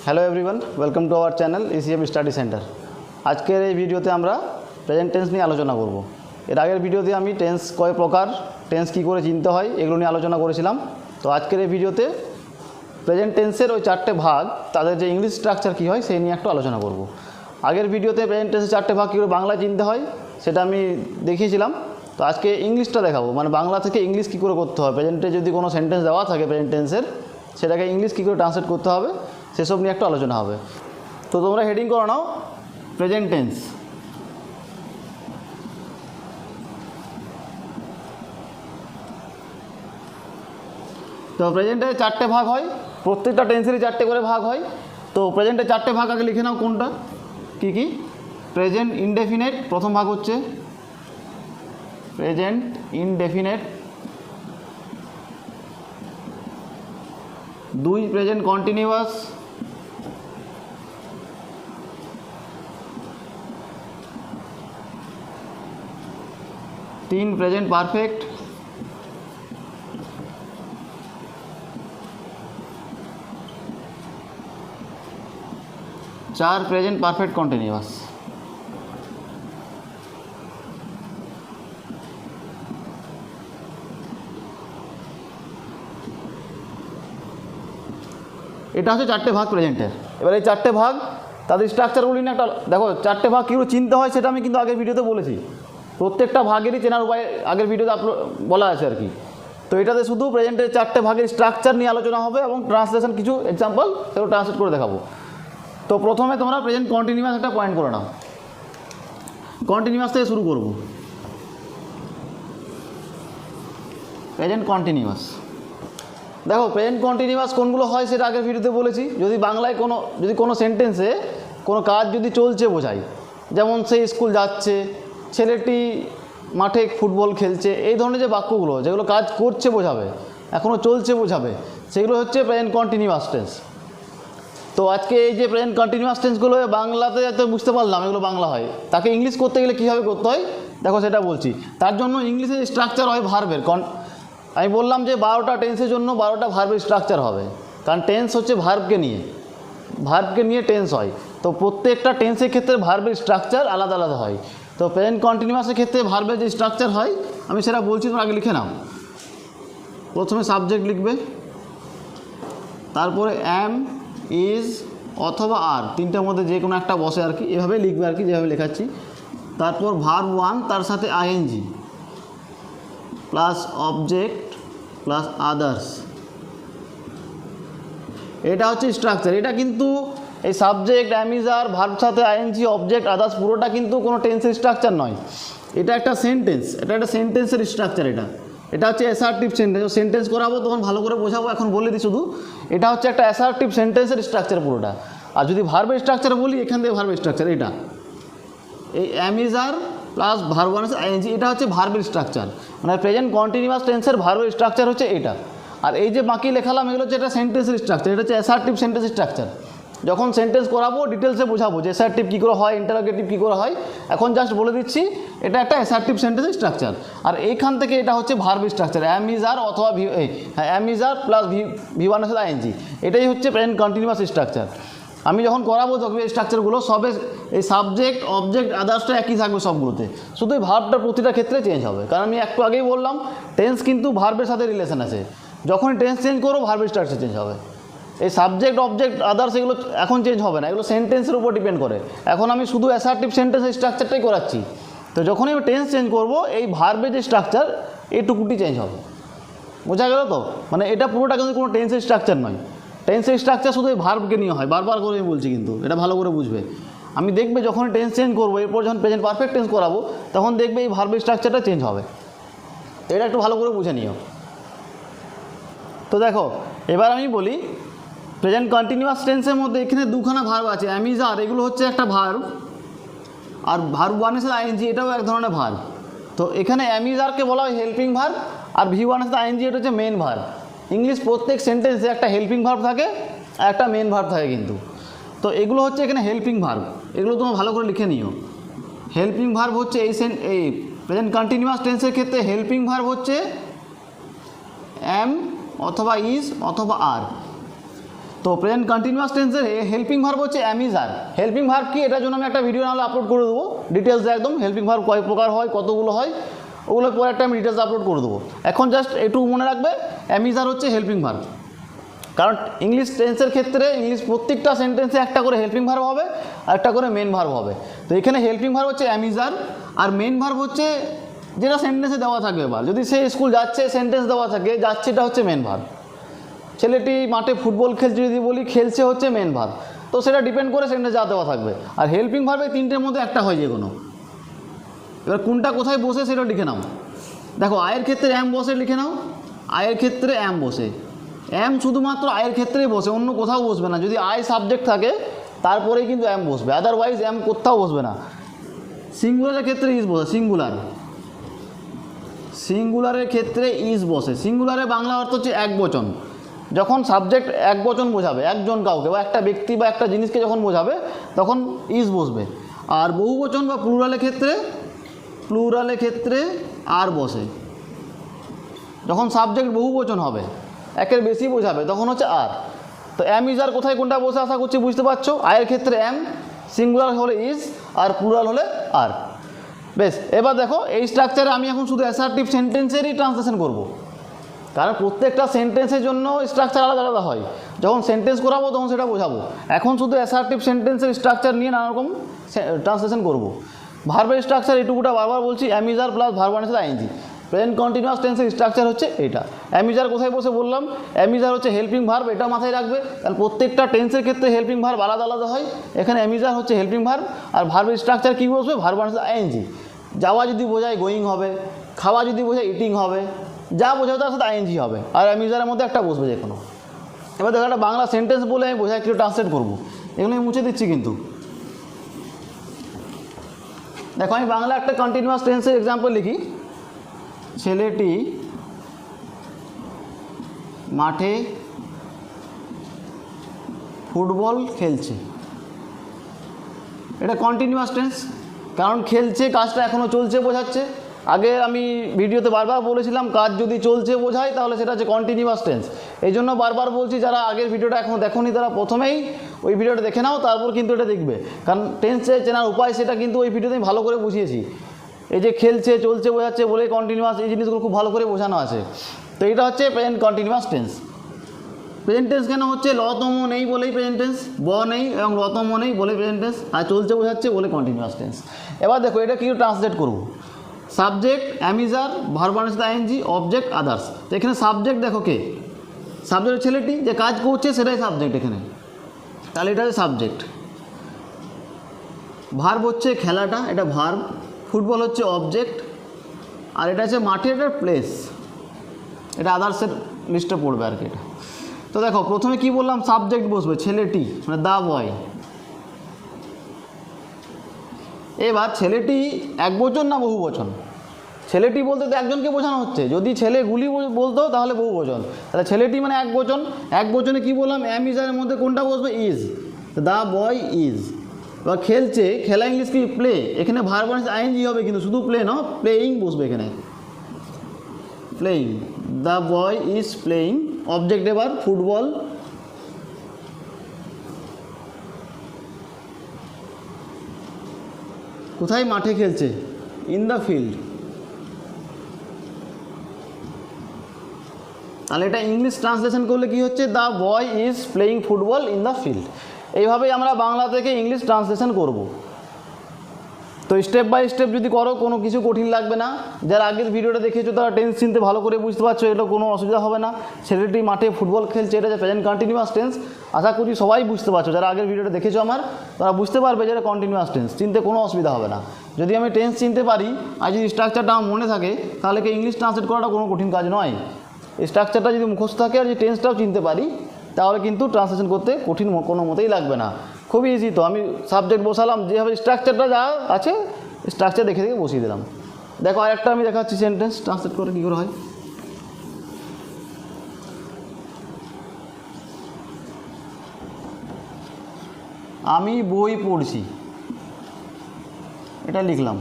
Hello everyone, welcome to our channel ECM study centre. আজকের এই ভিডিওতে আমরা প্রেজেন্ট টেন্স নিয়ে আলোচনা করব। এর আগের ভিডিওতে আমি টেন্স কয় প্রকার, টেন্স কী করে চিনতে হয় এগুলো নিয়ে আলোচনা করেছিলাম। তো আজকের এই ভিডিওতে প্রেজেন্ট টেন্সের ওই চারটে ভাগ, তাদের যে ইংলিশ স্ট্রাকচার কী হয় সেই নিয়ে একটু আলোচনা করব। আগের ভিডিওতে প্রেজেন্ট টেন্সের চারটে ভাগ কী করে বাংলায় চিনতে হয় সেটা আমি দেখিয়েছিলাম। তো আজকে ইংলিশটা দেখাবো, মানে বাংলা থেকে ইংলিশ কী করে করতে হয়, প্রেজেন্টে যদি কোনো সেন্টেন্স দেওয়া থাকে প্রেজেন্ট টেন্সের, সেটাকে ইংলিশ কী করে ট্রান্সলেট করতে হবে সেসব নিয়ে একটু আলোচনা হবে। তো তোমরা হেডিং করে নাও প্রেজেন্ট টেন্স। তো প্রেজেন্টে চারটে ভাগ হয়, প্রত্যেকটা টেন্সেরই চারটে করে ভাগ হয়। তো প্রেজেন্টে চারটে ভাগ আগে লিখে নাও কোনটা কী কী। প্রেজেন্ট ইনডেফিনেট প্রথম ভাগ হচ্ছে present indefinite, 2 present continuous, 3 present perfect, 4 present perfect continuous. এটা হচ্ছে চারটে ভাগ প্রেজেন্টের। এবার এই চারটে ভাগ তাদের স্ট্রাকচারগুলি নিয়ে একটা দেখো, চারটে ভাগ কীভাবে চিনতে হয় সেটা আমি কিন্তু আগের ভিডিওতে বলেছি। প্রত্যেকটা ভাগেরই চেনার উপায় আগের ভিডিওতে বলা আছে আর কি। তো এটাতে শুধু প্রেজেন্টের চারটে ভাগের স্ট্রাকচার নিয়ে আলোচনা হবে এবং ট্রান্সলেশন কিছু এক্সাম্পল সেগুলো ট্রান্সলেট করে দেখাবো। তো প্রথমে তোমরা প্রেজেন্ট কন্টিনিউয়াস একটা পয়েন্ট করে নাও। কন্টিনিউয়াস থেকে শুরু করব। প্রেজেন্ট কন্টিনিউয়াস, দেখো প্রেজেন্ট কন্টিনিউয়াস কোনগুলো হয় সেটা আগের ভিডিওতে বলেছি। যদি বাংলায় কোনো সেন্টেন্সে কোনো কাজ যদি চলছে বোঝায়, যেমন সে স্কুল যাচ্ছে, ছেলেটি মাঠে ফুটবল খেলছে, এই ধরনের যে বাক্যগুলো যেগুলো কাজ করছে বোঝাবে, এখনও চলছে বোঝাবে, সেগুলো হচ্ছে প্রেজেন্ট কন্টিনিউয়াস টেন্স। তো আজকে এই যে প্রেজেন্ট কন্টিনিউয়াস টেন্সগুলো বাংলাতে যাতে বুঝতে পারলাম এগুলো বাংলা হয়, তাকে ইংলিশ করতে গেলে কীভাবে করতে হয় দেখো সেটা বলছি। তার জন্য ইংলিশে স্ট্রাকচার হয় ভার্বের। আমি বললাম যে 12টা টেন্সের জন্য 12টা ভার্বের স্ট্রাকচার হবে, কারণ টেন্স হচ্ছে ভার্বকে নিয়ে টেন্স হয়। তো প্রত্যেকটা টেন্সের ক্ষেত্রে ভার্বের স্ট্রাকচার আলাদা আলাদা হয়। তো প্রেজেন্ট কন্টিনিউয়াসের ক্ষেত্রে ভার্বের যে স্ট্রাকচার হয় আমি সেটা বলছি, তোমরা আগে লিখে নাও। প্রথমে সাবজেক্ট লিখবে, তারপরে অ্যাম, ইজ অথবা আর, তিনটার মধ্যে যে কোনো একটা বসে আর কি, এভাবে লিখবে আর কি যেভাবে লেখাচ্ছি। তারপর ভার্ব 1 তার সাথে ING plus object plus others, এটা হচ্ছে স্ট্রাকচার। এটা কিন্তু এই সাবজেক্ট, অ্যামিজার, ভার্ব সাথে আইএনজি, অবজেক্ট, আদার্স পুরোটা কিন্তু কোনো টেন্সের স্ট্রাকচার নয়। এটা একটা সেন্টেন্স, এটা একটা সেন্টেন্সের স্ট্রাকচার। এটা হচ্ছে অ্যাসার্টিভ সেন্টেন্স। সেন্টেন্স করাবো তখন ভালো করে বোঝাবো, এখন বলে দিই শুধু। এটা হচ্ছে একটা অ্যাসার্টিভ সেন্টেন্সের স্ট্রাকচার পুরোটা। আর যদি ভার্বের স্ট্রাকচার বলি, এখান থেকে ভার্বের স্ট্রাকচার এটা, এই অ্যামিজার প্লাস ভার্ব 1 আইএনজি, এটা হচ্ছে ভার্বের স্ট্রাকচার। মানে প্রেজেন্ট কন্টিনিউয়াস টেন্সের ভার্বের স্ট্রাকচার হচ্ছে এটা। আর এই যে বাকি লেখালাম এগুলো হচ্ছে এটা সেন্টেন্সের স্ট্রাকচার। এটা হচ্ছে অ্যাসার্টিভ সেন্টেন্সের স্ট্রাকচার। যখন সেন্টেন্স করাবো ডিটেলসে বোঝাবো যে অ্যাসার্টিভ কী করে হয়, ইন্টারোগেটিভ কী করে হয়। এখন জাস্ট বলে দিচ্ছি এটা একটা অ্যাসার্টিভ সেন্টেন্সের স্ট্রাকচার। আর এইখান থেকে এটা হচ্ছে ভার্বের স্ট্রাকচার, অ্যামিজার অথবা অ্যামিজার প্লাস V1 এর সাথে আইএনজি, এটাই হচ্ছে প্রেজেন্ট কন্টিনিউয়াস স্ট্রাকচার। আমি যখন করাবো তখন এই স্ট্রাকচারগুলো সবে এই সাবজেক্ট, অবজেক্ট, আদার্সটা একই থাকবে সবগুলোতে, শুধু এই ভার্বটা প্রতিটা ক্ষেত্রে চেঞ্জ হবে। কারণ আমি একটু আগেই বললাম টেন্স কিন্তু ভার্বের সাথে রিলেশন আছে। যখনই টেন্স চেঞ্জ করো ভার্বের স্ট্রাকচার চেঞ্জ হবে। এই সাবজেক্ট, অবজেক্ট, আদার্স এগুলো এখন চেঞ্জ হবে না, এগুলো সেন্টেন্সের উপর ডিপেন্ড করে। এখন আমি শুধু অ্যাসার্টিভ সেন্টেন্সের স্ট্রাকচারটাই করাচ্ছি। তো যখনই আমি টেন্স চেঞ্জ করবো এই ভার্বের যে স্ট্রাকচার এইটুকুটি চেঞ্জ হবে। বোঝা গেল তো? মানে এটা পুরোটা কিন্তু কোনো টেন্সের স্ট্রাকচার নয়। টেন্সের স্ট্রাকচার শুধু এই ভার্বকে নিয়ে হয়, বারবার করে আমি বলছি, কিন্তু এটা ভালো করে বুঝবে। আমি দেখবে যখন টেন্স চেঞ্জ করবো, এরপর যখন প্রেজেন্ট পারফেক্ট টেন্স করাবো তখন দেখবে এই ভার্বের স্ট্রাকচারটা চেঞ্জ হবে। এটা একটু ভালো করে বুঝে নিও। তো দেখো এবার আমি বলি প্রেজেন্ট কন্টিনিউয়াস টেন্সের মধ্যে এখানে দুখানা ভার্ব আছে, অ্যামিজার এগুলো হচ্ছে একটা ভার্ব, আর ভার্ব 1 এর সাথে আইএনজি এটাও এক ধরনের ভার্ব। তো এখানে অ্যামিজারকে বলা হয় হেল্পিং ভার্ব, আর V1 এর সাথে আইএনজি এটা হচ্ছে মেন ভার্ব। ইংলিশ প্রত্যেক সেন্টেন্সে একটা হেল্পিং ভার্ব থাকে আর একটা মেন ভার্ব থাকে কিন্তু। তো এগুলো হচ্ছে এখানে হেল্পিং ভার্ব, এগুলো তোমরা ভালো করে লিখে নিও। হেল্পিং ভার্ব হচ্ছে এই প্রেজেন্ট কন্টিনিউয়াস টেন্সের ক্ষেত্রে হেল্পিং ভার্ব হচ্ছে অ্যাম অথবা ইজ অথবা আর। তো প্রেজেন্ট কন্টিনিউয়াস টেন্সের হেল্পিং ভার্ব হচ্ছে am is are. Helping verb কি, এটার জন্য আমি একটা ভিডিও নাহলে আপলোড করে দেবো ডিটেলস একদম, হেল্পিং ভার্ব কয় প্রকার হয়, কতগুলো হয়, ওগুলো পরে একটা আমি ডিটেলস আপলোড করে দেবো। এখন জাস্ট একটু মনে রাখবে অ্যাম ইজ আর হচ্ছে হেল্পিং ভার্ব। কারণ ইংলিশ টেন্সের ক্ষেত্রে ইংলিশ প্রত্যেকটা সেন্টেন্সে একটা করে হেল্পিং ভার্ব হবে আর একটা করে মেন ভার্ব হবে। তো এখানে হেল্পিং ভার্ব হচ্ছে অ্যাম ইজ আর, আর মেন ভার্ব হচ্ছে যেটা সেন্টেন্সে দেওয়া থাকবে। এবার যদি সে স্কুল যাচ্ছে সেন্টেন্স দেওয়া থাকে, যাচ্ছে এটা হচ্ছে মেন ভার্ব। ছেলেটি মাঠে ফুটবল খেলছে যদি বলি, খেলছে হচ্ছে মেন ভার্ব। তো সেটা ডিপেন্ড করে সেন্টেন্স যা দেওয়া থাকবে। আর হেল্পিং ভার্বে তিনটের মধ্যে একটা হয় যে কোনো। এবার কোনটা কোথায় বসে সেটা লিখে নাও। দেখো আয়ের ক্ষেত্রে অ্যাম বসে লিখে নাও, আয়ের ক্ষেত্রে অ্যাম বসে। অ্যাম শুধুমাত্র আয়ের ক্ষেত্রেই বসে, অন্য কোথাও বসবে না। যদি আয় সাবজেক্ট থাকে তারপরেই কিন্তু অ্যাম বসবে, আদারওয়াইজ অ্যাম কোথাও বসবে না। সিঙ্গুলারের ক্ষেত্রে ইজ বসে, সিঙ্গুলারের ক্ষেত্রে ইজ বসে। সিঙ্গুলারের বাংলা অর্থ হচ্ছে এক বচন। যখন সাবজেক্ট এক বচন বোঝাবে, একজন কাউকে বা একটা ব্যক্তি বা একটা জিনিসকে যখন বোঝাবে তখন ইজ বসবে। আর বহু বচন বা প্লুরালের ক্ষেত্রে আর বসে। যখন সাবজেক্ট বহু বচন হবে, একের বেশি বোঝাবে, তখন হচ্ছে আর। তো অ্যাম ইজ আর কোথায় কোনটা বসে আশা করছি বুঝতে পারছো। আয়ের ক্ষেত্রে অ্যাম, সিঙ্গুলার হলে ইজ, আর প্লুরাল হলে আর। বেশ, এবার দেখো এই স্ট্রাকচারে আমি এখন শুধু অ্যাসার্টিভ সেন্টেন্সেরই ট্রান্সলেশন করব। কারণ প্রত্যেকটা সেন্টেন্সের জন্য স্ট্রাকচার আলাদা আলাদা হয়। যখন সেন্টেন্স করাবো তখন সেটা বোঝাবো। এখন শুধু অ্যাসার্টিভ সেন্টেন্সের স্ট্রাকচার নিয়ে নানা রকম ট্রান্সলেশন করব। ভার্বের স্ট্রাকচার এটুকুটা বারবার বলছি, am is are plus verb সাথে আইএনজি। প্রেজেন্ট কন্টিনিউয়াস টেন্সের স্ট্রাকচার হচ্ছে এইটা। অ্যাম ইজ আর কোথায় বসে বললাম, অ্যাম ইজ আর হচ্ছে হেল্পিং ভার্ব, এটা মাথায় রাখবে। কারণ প্রত্যেকটা টেন্সের ক্ষেত্রে হেল্পিং ভার্ব আলাদা আলাদা হয়। এখানে অ্যাম ইজ আর হচ্ছে হেল্পিং ভার্ব, আর ভার্বের স্ট্রাকচার কী বসবে, ভার্ব সাথে আইএনজি। যাওয়া যদি বোঝায় গোয়িং হবে, খাওয়া যদি বোঝায় ইটিং হবে, যা বোঝাবে তার সাথে আইএনজি হবে, আর অ্যাম ইজ আরের মধ্যে একটা বসবে যে কোনো। এবার দেখো একটা বাংলা সেন্টেন্স বলে আমি বোঝায় একটু ট্রান্সলেট করবো, এগুলো আমি মুছে দিচ্ছি কিন্তু। দেখো আমি বাংলা একটা কন্টিনিউয়াস টেন্সের এক্সাম্পল লিখি। ছেলেটি মাঠে ফুটবল খেলছে, এটা কন্টিনিউয়াস টেন্স। কারণ খেলছে কাজটা এখনও চলছে বোঝাচ্ছে। আগে আমি ভিডিওতে বারবার বলেছিলাম কাজ যদি চলছে বোঝায় তাহলে সেটা হচ্ছে কন্টিনিউয়াস টেন্স। এই জন্য বারবার বলছি, যারা আগের ভিডিওটা এখনও দেখোনি তারা প্রথমেই ওই ভিডিওটা দেখে নাও, তারপর কিন্তু এটা দেখবে। কারণ টেন্সে চেনার উপায় সেটা কিন্তু ওই ভিডিওতে আমি ভালো করে বুঝিয়েছি। এই যে খেলছে চলছে বোঝাচ্ছে বলে কন্টিনিউয়াস, এই জিনিসগুলো খুব ভালো করে বোঝানো আছে। তো এটা হচ্ছে present continuous tense. Present tense কেন হচ্ছে, লতম নেই বলেই প্রেজেন্ট টেন্স, ব নেই এবং লতম নেই বলে প্রেজেন্ট টেন্স, আর চলছে বোঝাচ্ছে বলে কন্টিনিউয়াস টেন্স। এবার দেখো এটা কী ট্রান্সলেট করবো। Subject am is are, verb সাথে আইএনজি, অবজেক্ট আদার্স। তো এখানে সাবজেক্ট দেখো কে, সাবজেক্ট ছেলেটি যে কাজ করছে সেটাই সাবজেক্ট এখানে, তাহলে এটা হচ্ছে সাবজেক্ট। ভার্ব হচ্ছে খেলাটা, এটা ভার্ব। ফুটবল হচ্ছে অবজেক্ট, আর এটা হচ্ছে মাঠে, এটা প্লেস, এটা আদার্সের লিস্টে পড়বে আর কি এটা। তো দেখো প্রথমে কি বললাম, সাবজেক্ট বসবে ছেলেটি, মানে দ্য বয়। এবার ছেলেটি এক বচন না বহু বচন, ছেলেটি বলতে তো একজনকে বোঝানো হচ্ছে। যদি ছেলেগুলি বলতো তাহলে বহু বচন, তাহলে ছেলেটি মানে এক বচন। এক বচনে কী বললাম, অ্যাম ইজ আরের মধ্যে কোনটা বসবে, ইজ। The boy is. এবার খেলছে, খেলা ইংলিশ কি প্লে, এখানে ভার্ব আইএনজি হবে কিন্তু শুধু প্লে না, প্লেয়িং বসবে এখানে, playing. The boy is playing. Object এবার ফুটবল। কোথায়, মাঠে খেলছে, ইন দ্য ফিল্ড। তাহলে এটা ইংলিশ ট্রান্সলেশন করলে কি হচ্ছে, the boy is playing football in the field. এইভাবেই আমরা বাংলা থেকে ইংলিশ ট্রান্সলেশন করব। তো স্টেপ বাই স্টেপ যদি করো কোনো কিছু কঠিন লাগবে না। যারা আগের ভিডিওটা দেখেছো তারা টেন্স চিনতে ভালো করে বুঝতে পারছো, এটা কোনো অসুবিধা হবে না। ছেলেটি মাঠে ফুটবল খেলছে, এটা যে প্রেজেন্ট কন্টিনিউয়াস টেন্স, আশা করি সবাই বুঝতে পারছো। যারা আগের ভিডিওটা দেখেছো আমার, তারা বুঝতে পারবে যে এটা কন্টিনিউয়াস টেন্স, চিনতে কোনো অসুবিধা হবে না। যদি আমি টেন্স চিনতে পারি আর যদি স্ট্রাকচারটা আমার মনে থাকে, তাহলে কি ইংলিশ ট্রান্সলেট করাটা কোনো কঠিন কাজ নয়। এই স্ট্রাকচারটা যদি মুখস্থ থাকে আর যদি টেন্সটাও চিনতে পারি, তাহলে কিন্তু ট্রান্সলেশন করতে কঠিন কোনো মতেই লাগবে না, খুবই ইজি। তো আমি সাবজেক্ট বসালাম, যেভাবে স্ট্রাকচারটা যা আছে স্ট্রাকচার দেখে দেখে বসিয়ে দিলাম। দেখো আরেকটা আমি দেখাচ্ছি সেন্টেন্স ট্রান্সলেট করে কী করে হয়। আমি বই পড়ছি, এটা লিখলাম।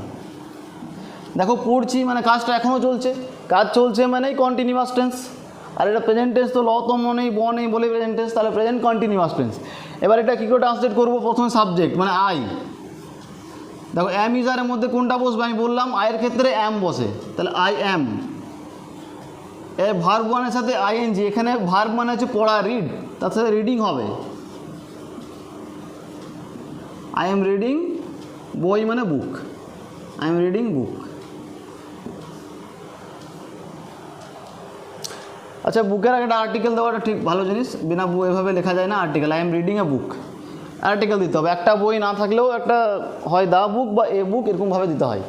দেখো পড়ছি মানে কাজটা এখনও চলছে, কাজ চলছে মানেই কন্টিনিউয়াস টেন্স। আর এটা প্রেজেন্ট টেন্স তো ল তো নেই ব নেই বলে প্রেজেন্ট টেন্স, তাহলে প্রেজেন্ট কন্টিনিউয়াস টেন্স। এবার এটা কী করে ট্রান্সলেট করবো? প্রথমে সাবজেক্ট মানে আই, দেখো অ্যাম ইজারের মধ্যে কোনটা বসবে আমি বললাম, আয়ের ক্ষেত্রে অ্যাম বসে, তাহলে আই অ্যাম। এ ভার্ব ওয়ানের সাথে আইএনজি, এখানে ভার্ব মানে হচ্ছে পড়া রিড, তার সাথে রিডিং হবে। আই এম রিডিং, বই মানে বুক, আই এম রিডিং বুক। আচ্ছা বুকের আগে একটা আর্টিকেল দেওয়াটা ঠিক ভালো জিনিস, বিনা এভাবে লেখা যায় না article. I am reading a book, article দিতে হবে। একটা বই না থাকলেও একটা হয় দা বুক বা এ বুক এরকমভাবে দিতে হয়।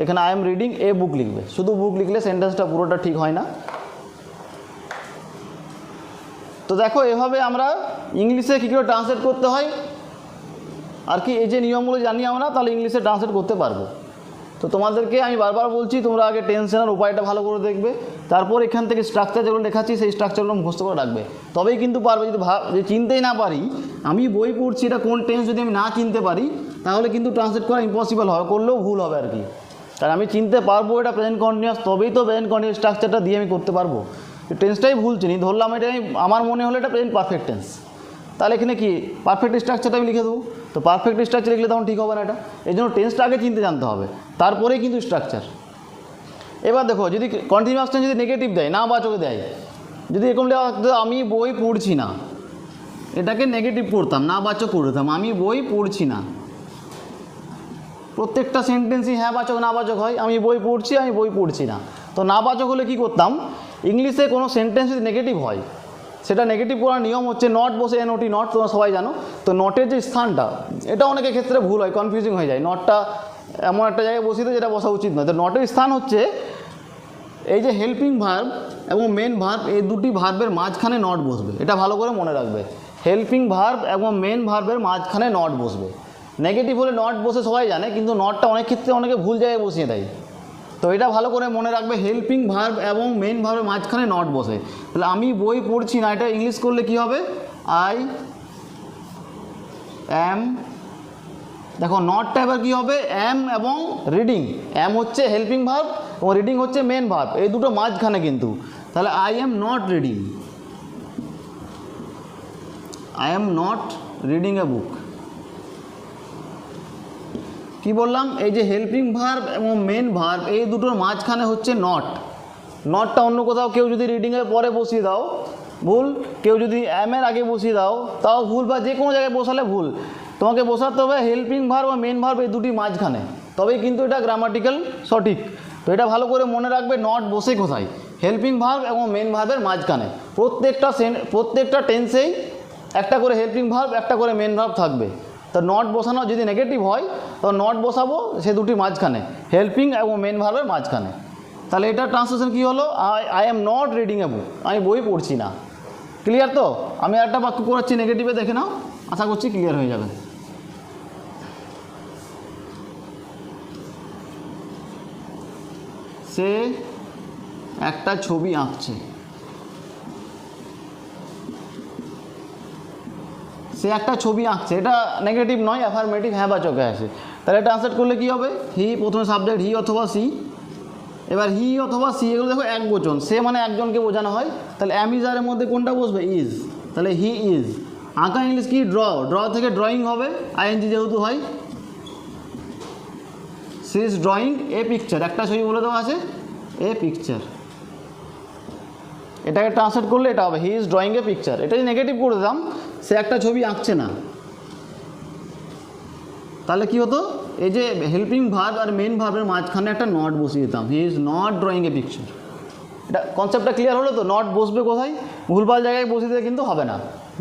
এখানে আই এম রিডিং এ বুক লিখবে, শুধু বুক লিখলে সেন্টেন্সটা পুরোটা ঠিক হয় না। তো দেখো এভাবে আমরা ইংলিশে কী করে ট্রান্সলেট করতে হয় আর কি, এই যে নিয়মগুলো জানি আমরা, তাহলে ইংলিশে ট্রান্সলেট করতে পারবো। তো তোমাদেরকে আমি বারবার বলছি তোমরা আগে টেনশনের উপায়টা ভালো করে দেখবে, তারপর এখান থেকে স্ট্রাকচার যেগুলো লেখাচ্ছি সেই স্ট্রাকচারগুলো মুখস্থ করে রাখবে, তবেই কিন্তু পারবে। যদি চিনতেই না পারি, আমি বই পড়ছি এটা কোন টেন্স যদি আমি না চিনতে পারি, তাহলে কিন্তু ট্রান্সলেট করা ইম্পসিবল হবে, করলেও ভুল হবে আর কি। কারণ আমি চিনতে পারবো এটা প্রেজেন্ট কন্টিনিউয়াস, তবেই তো প্রেজেন্ট কন্টিনিউয়াস স্ট্রাকচারটা দিয়ে আমি করতে পারবো। টেন্সটাই ভুল চিনি, ধরলাম এটা আমার মনে হলো এটা প্রেজেন্ট পারফেক্ট টেন্স, তাহলে এখানে কি পারফেক্ট স্ট্রাকচারটা আমি লিখে দেবো। তো পারফেক্ট স্ট্রাকচার লিখলে তখন ঠিক হবে না এটা, এই জন্য টেন্সটা আগে চিনতে জানতে হবে, তারপরেই কিন্তু স্ট্রাকচার। এবার দেখো যদি কন্টিনিউয়াস টেন্স যদি নেগেটিভ দেয়, না বাচকে দেয়, যদি এরকম লেখা থাকতো আমি বই পড়ছি না, এটাকে নেগেটিভ করতাম, না বাচক করতাম, আমি বই পড়ছি না। প্রত্যেকটা সেন্টেন্সই হ্যাঁ বাচক না বাচক হয়, আমি বই পড়ছি, আমি বই পড়ছি না। তো না বাচক হলে কী করতাম, ইংলিশে কোনো সেন্টেন্স যদি নেগেটিভ হয়, সেটা নেগেটিভ করার নিয়ম হচ্ছে নট বসে, এনওটি নট, তোমরা সবাই জানো। তো নটের যে স্থানটা, এটা অনেকের ক্ষেত্রে ভুল হয়, কনফিউজিং হয়ে যায়। নটটা এমন একটা জায়গায় বসিয়ে যেটা বসা উচিত নয়। তো নটের স্থান হচ্ছে এই যে হেল্পিং ভার্ব এবং মেন ভার্ব, এই দুটি ভার্বের মাঝখানে নট বসবে, এটা ভালো করে মনে রাখবে। হেল্পিং ভার্ব এবং মেন ভার্বের মাঝখানে নট বসবে। নেগেটিভ হলে নট বসে সবাই জানে, কিন্তু নটটা অনেক ক্ষেত্রে অনেকে ভুল জায়গায় বসিয়ে দেয়। তো এটা ভালো করে মনে রাখবে, হেল্পিং ভার্ব এবং মেন ভার্বের মাঝখানে নট বসে। তাহলে আমি বই পড়ছি না, এটা ইংলিশ করলে কি হবে, আই অ্যাম। দেখো নটটা এবার কী হবে, অ্যাম এবং রিডিং। অ্যাম হচ্ছে হেল্পিং ভার্ব এবং রিডিং হচ্ছে মেন ভার্ব, এই দুটো মাঝখানে কিন্তু। তাহলে I am not reading, I am not reading a book. কি বললাম, এই যে হেল্পিং ভার্ব এবং মেন ভার্ব এই দুটোর মাঝখানে হচ্ছে নট। নটটা অন্য কোথাও কেউ যদি রিডিংয়ের পরে বসিয়ে দাও ভুল, কেউ যদি অ্যামের আগে বসিয়ে দাও তাও ভুল, বা যে কোনো জায়গায় বসালে ভুল। তোমাকে বসাতে হবে হেল্পিং ভার্ব বা মেন ভার্ব এই দুটি মাঝখানে, তবেই কিন্তু এটা গ্রামাটিক্যাল সঠিক। তো এটা ভালো করে মনে রাখবে, নট বসে কোথায়, হেল্পিং ভার্ব এবং মেন ভার্বের মাঝখানে। প্রত্যেকটা টেন্সেই একটা করে হেল্পিং ভার্ব, একটা করে মেন ভার্ব থাকবে। তো নট বসানো যদি নেগেটিভ হয়, তো নট বসাবো সে দুটির মাঝখানে, হেল্পিং এবং মেন ভার্বের মাঝখানে। তাহলে এটা ট্রান্সলেশন কী হলো, I am not reading a বুক, আমি বই পড়ছি না। ক্লিয়ার তো? আমি একটা বাক্য করাচ্ছি নেগেটিভে, দেখে নাও, আশা করছি ক্লিয়ার হয়ে যাবে। সে একটা ছবি আঁকছে, সে একটা ছবি আঁকছে, এটা নেগেটিভ নয়, অ্যাফার্মেটিভ হ্যাঁ বাচকে আছে। তাহলে ট্রান্সলেট করলে কী হবে, হি, প্রথমে সাবজেক্ট হি অথবা সি। এবার হি অথবা সি এগুলো দেখো এক বচন, সে মানে একজনকে বোঝানো হয়, তাহলে অ্যাম ইজারের মধ্যে কোনটা বসবে, ইজ। তাহলে হি ইজ। আঁকা ইংলিশ কি, ড্র, ড্র থেকে ড্রয়িং হবে, আইএনজি যেহেতু হয়। She is drawing a picture, একটা ছবি বলে দেওয়া আছে, এ পিকচার। এটাকে ট্রান্সলেট করলে এটা হবে, he is drawing a picture. এটা যদি নেগেটিভ করে দিতাম, সে একটা ছবি আঁকছে না, তাহলে কি হতো, এই যে হেল্পিং ভার্ব আর মেন ভার্বের মাঝখানে একটা নট বসিয়ে দিতাম, he is not drawing a picture. এটা কনসেপ্টটা ক্লিয়ার হলো তো? নট বসবে কোথায়, ভুলভাল জায়গায় বসিয়ে দিলে কিন্তু হবে না।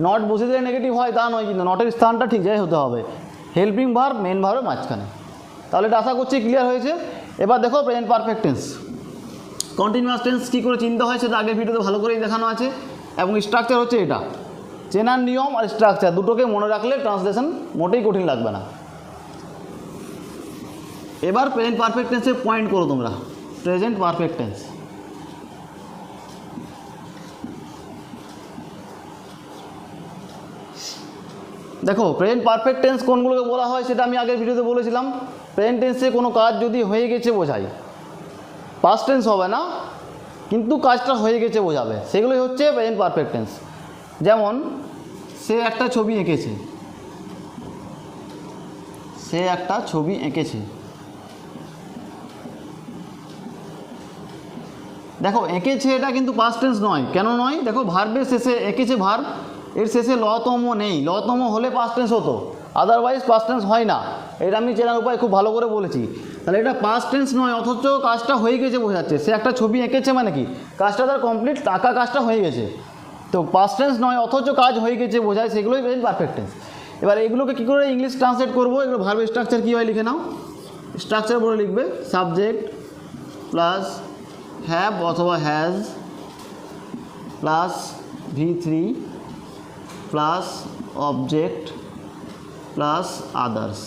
নট বসিয়ে দিলে নেগেটিভ হয় তা নয়, কিন্তু নটের স্থানটা ঠিক জায়গায় হতে হবে, হেল্পিং ভার্ব মেন ভার্বের মাঝখানে। তাহলে এটা আশা করছি ক্লিয়ার হয়েছে। এবার দেখো present perfect tense. Continuous tense কী করে চিনতে হয় সেটা আগের ভিডিওতে ভালো করেই দেখানো আছে, এবং স্ট্রাকচার হচ্ছে এটা। চেনার নিয়ম আর স্ট্রাকচার দুটোকে মনে রাখলে ট্রান্সলেশন মোটেই কঠিন লাগবে না। এবার প্রেজেন্ট পারফেক্ট টেন্সে পয়েন্ট করো তোমরা, প্রেজেন্ট পারফেক্ট টেন্স। দেখো প্রেজেন্ট পারফেক্ট টেন্স কোনগুলোকে বলা হয় সেটা আমি আগের ভিডিওতে বলেছিলাম। প্রেজেন্ট টেন্সে কোনো কাজ যদি হয়ে গেছে বোঝায়, পাস্ট টেন্স হবে না, কিন্তু কাজটা হয়ে গেছে বোঝাবে, সেগুলোই হচ্ছে প্রেজেন্ট পারফেক্ট টেন্স। যেমন সে একটা ছবি এঁকেছে, সে একটা ছবি এঁকেছে। দেখো এঁকেছে এটা কিন্তু পাস্ট টেন্স নয়, কেন নয়? দেখো ভার্বের শেষে এঁকেছে ভার্ব, এর শেষে লতম নেই, লতম হলে পাস্ট টেন্স হতো, আদারওয়াইজ পাস্ট টেন্স হয় না। এটা আমি চেনার উপায় খুব ভালো করে বলেছি। তাহলে এটা পাস্ট টেন্স নয়, অথচ কাজটা হয়ে গেছে বোঝাচ্ছে। সে একটা ছবি এঁকেছে মানে কি কাজটা তার কমপ্লিট, আঁকা কাজটা হয়ে গেছে। তো পাস্ট টেন্স নয় অথচ কাজ হয়ে গেছে বোঝায়, সেগুলোই প্রেজেন্ট পারফেক্ট টেন্স। এবার এগুলোকে কী করে ইংলিশ ট্রান্সলেট করবো? এগুলো ভার্বের স্ট্রাকচার কী হয় লিখে নাও। স্ট্রাকচার বলে লিখবে সাবজেক্ট প্লাস হ্যাভ অথবা has plus V3 plus object plus others.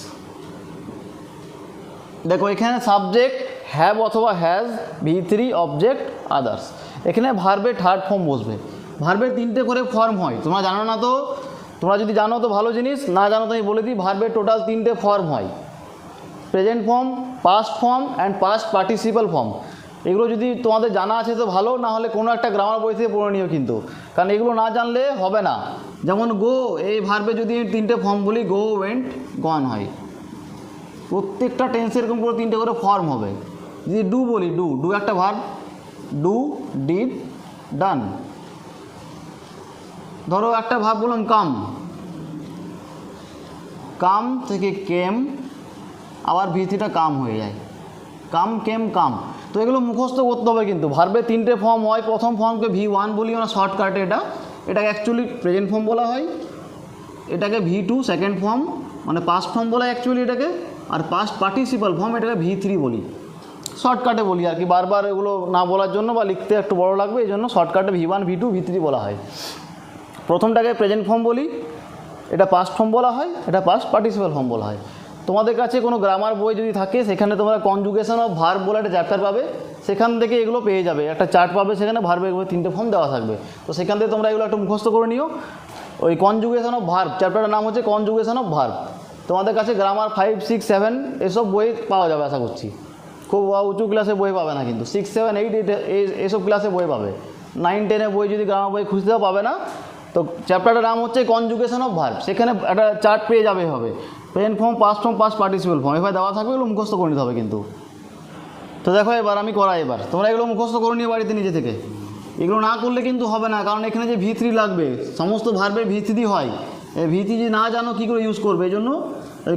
দেখো এখানে সাবজেক্ট হ্যাভ অথবা হ্যাজ, V3 অবজেক্ট আদার্স। এখানে ভার্বের থার্ড ফর্ম বসবে। ভার্বের 3টে করে ফর্ম হয়, তোমরা জানো না তো? তোমরা যদি জানো তো ভালো জিনিস, না জানো তো আমি বলে দিই। ভার্বের টোটাল 3টে ফর্ম হয়, present form, past form and past participle form. এগুলো যদি তোমাদের জানা আছে তো ভালো, না হলে কোনো একটা গ্রামার বই থেকে পড়ে নিও কিন্তু, কারণ এগুলো না জানলে হবে না। যেমন গো, এই ভার্বে যদি 3টে ফর্ম বলি, গো, ওয়েন্ট, গন হয়। প্রত্যেকটা টেন্সে এরকম করে 3টে করে ফর্ম হবে। যদি ডু বলি, ডু, ডু একটা ভার্ব, ডু, ডিড, ডান। ধরো একটা ভার্ব বললাম কাম, কাম থেকে কেম, আবার V3টা কাম হয়ে যায়, কাম, কেম, কাম। তো এগুলো মুখস্থ করতে হবে কিন্তু। ভার্বে 3টে ফর্ম হয়, প্রথম ফর্মকে V1 বলি আমরা শর্টকাটে, এটাকে অ্যাকচুয়ালি প্রেজেন্ট ফর্ম বলা হয়। এটাকে V2 সেকেন্ড ফর্ম, মানে পাস্ট ফর্ম বলা হয় অ্যাকচুয়ালি এটাকে। আর পাস্ট পার্টিসিপাল ফর্ম এটাকে V3 বলি, শর্টকাটে বলি আর কি, বারবার এগুলো না বলার জন্য বা লিখতে একটু বড় লাগবে, এই জন্য শর্টকাটে V1, V2, V3 বলা হয়। প্রথমটাকে প্রেজেন্ট ফর্ম বলি, এটা পাস্ট ফর্ম বলা হয়, এটা পাস্ট পার্টিসিপাল ফর্ম বলা হয়। তোমাদের কাছে কোনো গ্রামার বই যদি থাকে, সেখানে তোমরা কনজুগেশন অফ ভার্ব বলে একটা চ্যাপ্টার পাবে, সেখান থেকে এগুলো পেয়ে যাবে। একটা চার্ট পাবে, সেখানে ভার্বে 3টে ফর্ম দেওয়া থাকবে। তো সেখান থেকে তোমরা এগুলো একটু মুখস্থ করে নিও। ওই কনজুগেশন অফ ভার্ব চ্যাপ্টারটার নাম হচ্ছে কনজুগেশন অফ ভার্ব। তোমাদের কাছে গ্রামার 5, 6, 7 এসব বই পাওয়া যাবে আশা করছি। খুব উঁচু ক্লাসে বই পাবে না কিন্তু, 6, 7, 8 এইসব ক্লাসে বই পাবে। 9, 10 বই যদি গ্রামার বই খুঁজতেও পাবে না। তো চ্যাপ্টারটার নাম হচ্ছে কনজুগেশন অফ ভার্ব, সেখানে একটা চার্ট পেয়ে যাবে হবে, present form, past form, past participle form এভাবে দেওয়া থাকবে। এগুলো মুখস্থ করে নিতে হবে কিন্তু। তো দেখো এবার আমি করাই, এবার তোমরা এগুলো মুখস্থ করে নিও বাড়িতে নিজে থেকে। এগুলো না করলে কিন্তু হবে না, কারণ এখানে যে V3 লাগবে, সমস্ত ভার্বের V3 হয়। এই V3 যদি না জানো কী করে ইউজ করবে, এই জন্য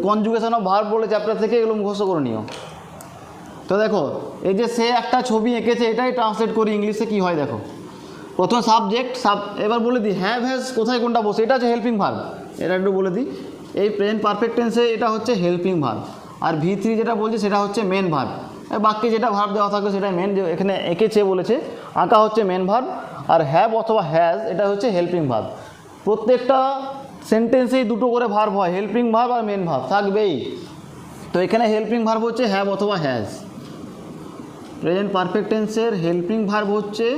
কনজুগেশন অফ ভার্ব বলে চ্যাপ্টার থেকে এগুলো মুখস্থ করে নিও। তো দেখো এই যে সে একটা ছবি এঁকেছে, এটাই ট্রান্সলেট করি ইংলিশে কী হয় দেখো। প্রথমে সাবজেক্ট, এবার বলে দিই হ্যাভ, হ্যাজ কোথায় কোনটা বসে, এটা হচ্ছে হেল্পিং ভার্ব। এটা একটু বলে দিই, এই প্রেজেন্ট পারফেক্ট টেন্সে এটা হচ্ছে হেল্পিং ভার্ব, আর V3 যেটা বলছে সেটা হচ্ছে মেন ভার্ব। বাক্যে যেটা ভার্ব দেওয়া থাকবে সেটাই মেন, যে এখানে এঁকেছে বলেছে, আঁকা হচ্ছে মেন ভার্ব, আর হ্যাভ অথবা হ্যাজ এটা হচ্ছে হেল্পিং ভার্ব। প্রত্যেকটা সেন্টেন্সেই 2টো করে ভার্ব হয়, হেল্পিং ভার্ব আর মেন ভার্ব থাকবেই। তো এখানে হেল্পিং ভার্ব হচ্ছে হ্যাভ অথবা হ্যাজ। প্রেজেন্ট পারফেক্ট টেন্সের হেল্পিং ভার্ব হচ্ছে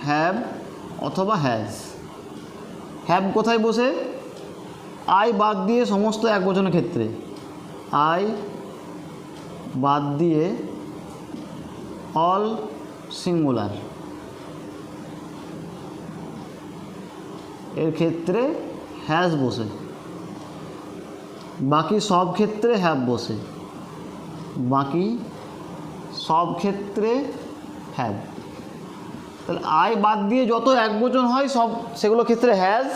হ্যাভ অথবা হ্যাজ। হ্যাভ কোথায় বসে? আই বাদ দিয়ে সমস্ত একবচনের ক্ষেত্রে, আই বাদ দিয়ে অল সিঙ্গুলার এর ক্ষেত্রে হ্যাজ বসে, বাকি সব ক্ষেত্রে হ্যাভ বসে, বাকি সব ক্ষেত্রে হ্যাভ। তাহলে আই বাদ দিয়ে যত একবচন হয় সব সেগুলো ক্ষেত্রে হ্যাজ,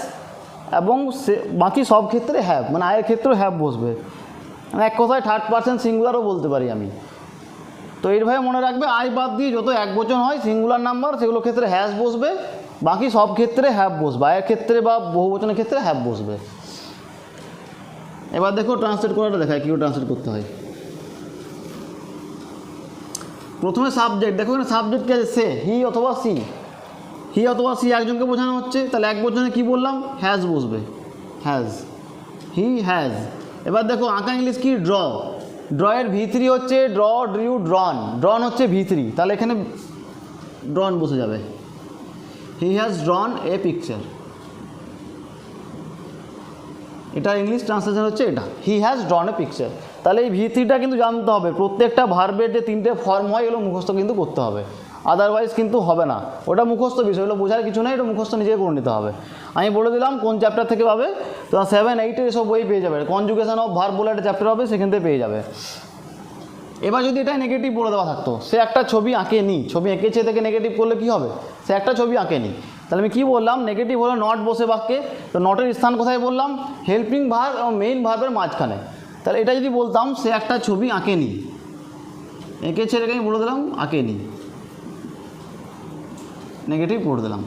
এবং বাকি সব ক্ষেত্রে হ্যাভ, মানে আয়ের ক্ষেত্রেও হ্যাভ বসবে। মানে এক কথায় থার্ড পারসন সিঙ্গুলারও বলতে পারি আমি। তো এইভাবে মনে রাখবে, আই বাদ দিয়ে যত একবচন হয় সিঙ্গুলার নাম্বার সেগুলো ক্ষেত্রে হ্যাজ বসবে, বাকি সব ক্ষেত্রে হ্যাভ বসবে, আয়ের ক্ষেত্রে বা বহুবচনের ক্ষেত্রে হ্যাভ বসবে। এবার দেখো ট্রান্সলেট করাটা দেখায় কী করে ট্রান্সলেট করতে হয়। প্রথমে সাবজেক্ট, দেখো এখানে সাবজেক্ট কী আছে? সে, হি অথবা সি। হি অথবা সি একজনকে বোঝানো হচ্ছে, তাহলে এক বচনে কী বললাম? হ্যাজ বসবে, হ্যাজ, হি হ্যাজ। এবার দেখো আঁকা ইংলিশ কি? ড্র। ড্রয়ের V3 হচ্ছে ড্র, ড্রিউ, ড্রন। ড্রন হচ্ছে V3, তাহলে এখানে ড্রন বসে যাবে। হি হ্যাজ ড্রন এ পিকচার, এটা ইংলিশ ট্রান্সলেশন হচ্ছে এটা, হি হ্যাজ ড্রন এ পিকচার। তাহলে এই V3টা কিন্তু জানতে হবে। প্রত্যেকটা ভার্বের যে 3টে ফর্ম হয় এগুলো মুখস্থ কিন্তু করতে হবে। আদারওয়াইজ কিন্তু হবে না। ওটা মুখস্থ বিষয়, ওগুলো বোঝার কিছু নেই, এটা মুখস্থ নিজে করে নিতে হবে। আমি বলে দিলাম কোন চ্যাপ্টার থেকে পাবে, তো 7, 8 এসব বই পেয়ে যাবে। কনজুগেশন অফ ভার্ব বলে একটা চ্যাপ্টার হবে, সেখান থেকে পেয়ে যাবে। এবার যদি এটা নেগেটিভ বলে দেওয়া থাকতো, সে একটা ছবি আঁকেনি, ছবি এঁকেছে থেকে নেগেটিভ করলে কী হবে, সে একটা ছবি আঁকেনি, তাহলে আমি কী বললাম, নেগেটিভ হলো নট বসে বাক্যে। তো নটের স্থান কোথায় বললাম, হেল্পিং ভার্ব এবং মেইন ভার্বের মাঝখানে। তাহলে এটা যদি বলতাম সে একটা ছবি আঁকেনি, এঁকেছে এটাকে আমি বলে দিলাম আঁকেনি, নেগেটিভ করে দিলাম।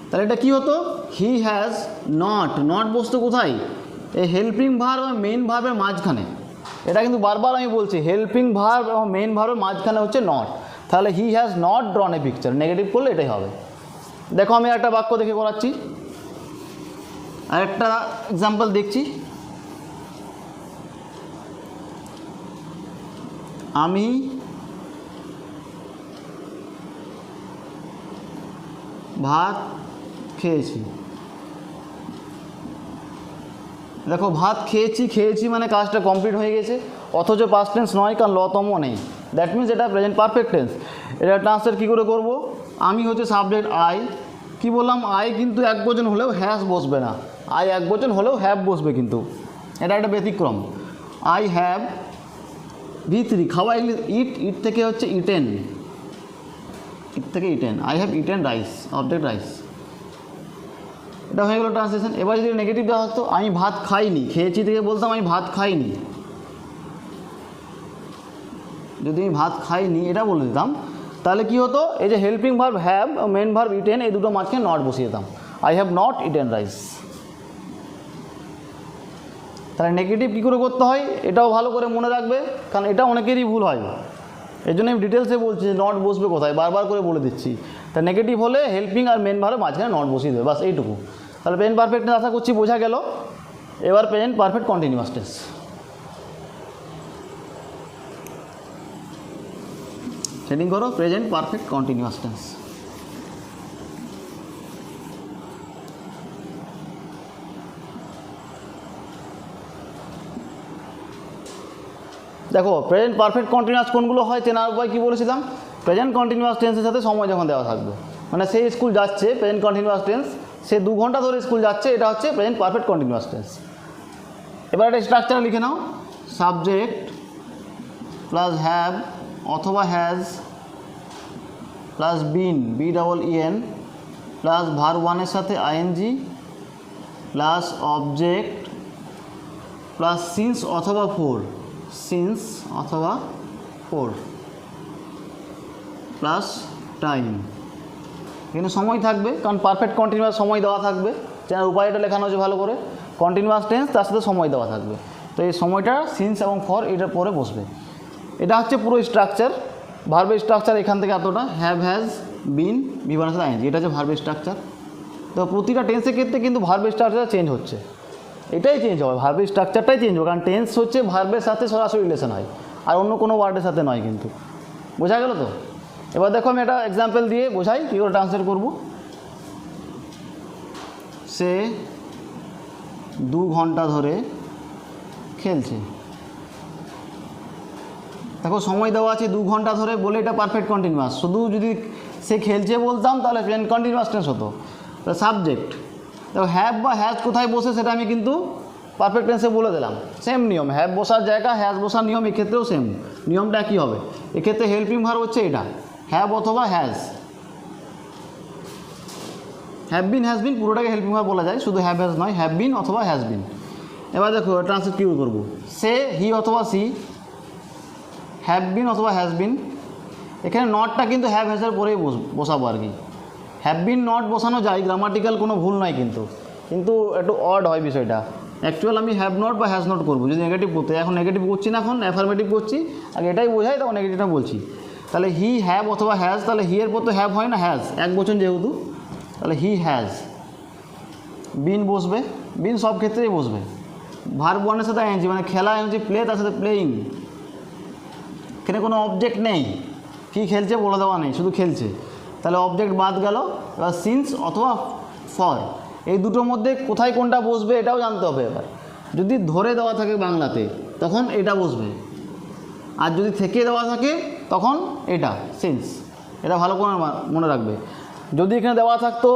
তাহলে এটা কী হতো, হি হ্যাজ নট, নট বসতো কোথায়, এই হেল্পিং ভার্ব এবং মেইন ভার্বের মাঝখানে। এটা কিন্তু বারবার আমি বলছি, হেল্পিং ভার্ব এবং মেইন ভার্বের মাঝখানে হচ্ছে নট। তাহলে he has not ড্রন a picture, negative করলে এটাই হবে। দেখো আমি একটা বাক্য দেখে করাচ্ছি, আরেকটা এক্সাম্পল দেখছি। আমি ভাত খেয়েছি। দেখো ভাত খেয়েছি, খেয়েছি মানে কাজটা কমপ্লিট হয়ে গেছে, অথচ পাস্ট টেন্স নয়, কারণ লতম নেই। দ্যাট মিনস এটা প্রেজেন্ট পারফেক্ট টেন্স। এটা ট্রান্সলেট কী করে করব, আমি হচ্ছে সাবজেক্ট আই, কি বললাম, আই কিন্তু একবচন হলেও হ্যাজ বসবে না, আই একবচন হলেও হ্যাভ বসবে, কিন্তু এটা একটা ব্যতিক্রম। আই হ্যাভ V3 খাওয়া, ইট, ইট থেকে হচ্ছে ইটেন, ইট থেকে eaten, I have eaten rice, object rice. এটা হয়ে গেল ট্রান্সলেশন। এবার যদি নেগেটিভ দেওয়া হতো, আমি ভাত খাইনি, খেয়েছি থেকে বলতাম আমি ভাত খাইনি, যদি আমি ভাত খাইনি এটা বলে দিতাম, তাহলে কি হতো, এই যে helping verb have, main verb eaten, এই দুটো মাঝখানে নট বসিয়ে দিতাম, I have not eaten rice. তাহলে নেগেটিভ কী করে করতে হয় এটাও ভালো করে মনে রাখবে, কারণ এটা অনেকেরই ভুল হয়। এই জন্য আমি ডিটেলসে বলছি যে নট বসবে কোথায়, বারবার করে বলে দিচ্ছি। তা নেগেটিভ হলে হেল্পিং আর মেন ভার্বের মাঝখানে নট বসিয়ে দেবে, বাস এইটুকু। তাহলে প্রেজেন্ট পারফেক্ট আশা করছি বোঝা গেল। এবার present perfect continuous tense. Setting করো প্রেজেন্ট পারফেক্ট কন্টিনিউয়াস টেন্স। দেখো প্রেজেন্ট পারফেক্ট কন্টিনিউয়াস কোনগুলো হয় চেনার উপায় কী বলেছিলাম, প্রেজেন্ট কন্টিনিউয়াস টেন্সের সাথে সময় যখন দেওয়া থাকবে, মানে সে স্কুল যাচ্ছে, প্রেজেন্ট কন্টিনিউয়াস টেন্স, সে 2 ঘন্টা ধরে স্কুল যাচ্ছে, এটা হচ্ছে প্রেজেন্ট পারফেক্ট কন্টিনিউয়াস টেন্স। এবার একটা স্ট্রাকচার লিখে নাও, সাবজেক্ট প্লাস হ্যাভ অথবা has plus been, BEEN plus verb 1 এর সাথে ING plus object plus since অথবা ফোর, সিন্স অথবা ফোর প্লাস টাইম। এখানে সময় থাকবে, কারণ পারফেক্ট কন্টিনিউয়াস সময় দেওয়া থাকবে, যেন উপায়টা লেখানো হচ্ছে ভালো করে, কন্টিনিউয়াস টেন্স তার সাথে সময় দেওয়া থাকবে। তো এই সময়টা সিন্স এবং ফর এটার পরে বসবে। এটা হচ্ছে পুরো স্ট্রাকচার, ভার্বের স্ট্রাকচার এখান থেকে এতটা, হ্যাভ, হ্যাজ, বিন, বিভার সাথে ING, এটা হচ্ছে ভার্বের স্ট্রাকচার। তো প্রতিটা টেন্সের ক্ষেত্রে কিন্তু ভার্বের স্ট্রাকচার চেঞ্জ হচ্ছে, এটাই চেঞ্জ হবে, ভার্বের স্ট্রাকচারটাই চেঞ্জ হবে, কারণ টেন্স হচ্ছে ভার্বের সাথে সরাসরি রিলেশন হয়, আর অন্য কোনো ওয়ার্ডের সাথে নয়। কিন্তু বোঝা গেল তো? এবার দেখো আমি একটা এক্সাম্পল দিয়ে বোঝাই কী করে ট্রান্সলেট করব। সে 2 ঘন্টা ধরে খেলছে। দেখো সময় দেওয়া আছে 2 ঘন্টা ধরে বলে এটা পারফেক্ট কন্টিনিউয়াস। শুধু যদি সে খেলছে বলতাম তাহলে প্রেজেন্ট কন্টিনিউয়াস টেন্স হতো। সাবজেক্ট দেখো হ্যাভ বা হ্যাজ কোথায় বসে সেটা আমি কিন্তু পারফেক্ট টেন্সে বলে দিলাম। সেম নিয়ম, হ্যাভ বসার জায়গা হ্যাজ বসার নিয়ম এক্ষেত্রেও সেম, নিয়মটা কী হবে, এক্ষেত্রে হেল্পিং ভার্ব হচ্ছে এটা, হ্যাভ অথবা has. Have been, has been পুরোটাকে হেল্পিং ভার্ব বলা যায়, শুধু হ্যাভ হ্যাজ নয়, হ্যাভ বিন অথবা হ্যাজ বিন। এবার দেখো ট্রান্সলেট কী করবো, সে, হি অথবা সি, হ্যাভ বিন অথবা হ্যাজ বিন। এখানে নটটা কিন্তু হ্যাভ হ্যাজের পরেই বসাবো আর কি। হ্যাভ বিন নট বসানো যায়, গ্রামাটিক্যাল কোনো ভুল নয়, কিন্তু একটু অড হয় বিষয়টা। অ্যাকচুয়াল আমি হ্যাভ নট বা হ্যাজ নট করবো যদি নেগেটিভ করতে, এখন নেগেটিভ করছি না, এখন অ্যাফার্মেটিভ করছি, আগে এটাই বোঝাই তখন নেগেটিভটা বলছি। তাহলে হি, হ্যাভ অথবা হ্যাজ, তাহলে হি এর পর তো হ্যাভ হয় না, হ্যাজ এক বচন যেহেতু, তাহলে হি হ্যাজ। বিন বসবে, বিন সব ক্ষেত্রেই বসবে। ভার্ব 1 এর সাথে ING, মানে খেলা হচ্ছে প্লে, তার সাথে প্লেয়িং। এখানে কোনো অবজেক্ট নেই, কী খেলছে বলে দেওয়া নেই, শুধু খেলছে, তাহলে অবজেক্ট বাদ গেল। এবার সিন্স অথবা ফর, এই দুটোর মধ্যে কোথায় কোনটা বসবে এটাও জানতে হবে। এবার যদি ধরে দেওয়া থাকে বাংলাতে তখন এটা বসবে, আর যদি থেকে দেওয়া থাকে তখন এটা সিন্স। এটা ভালো করে মনে রাখবে। যদি এখানে দেওয়া থাকতো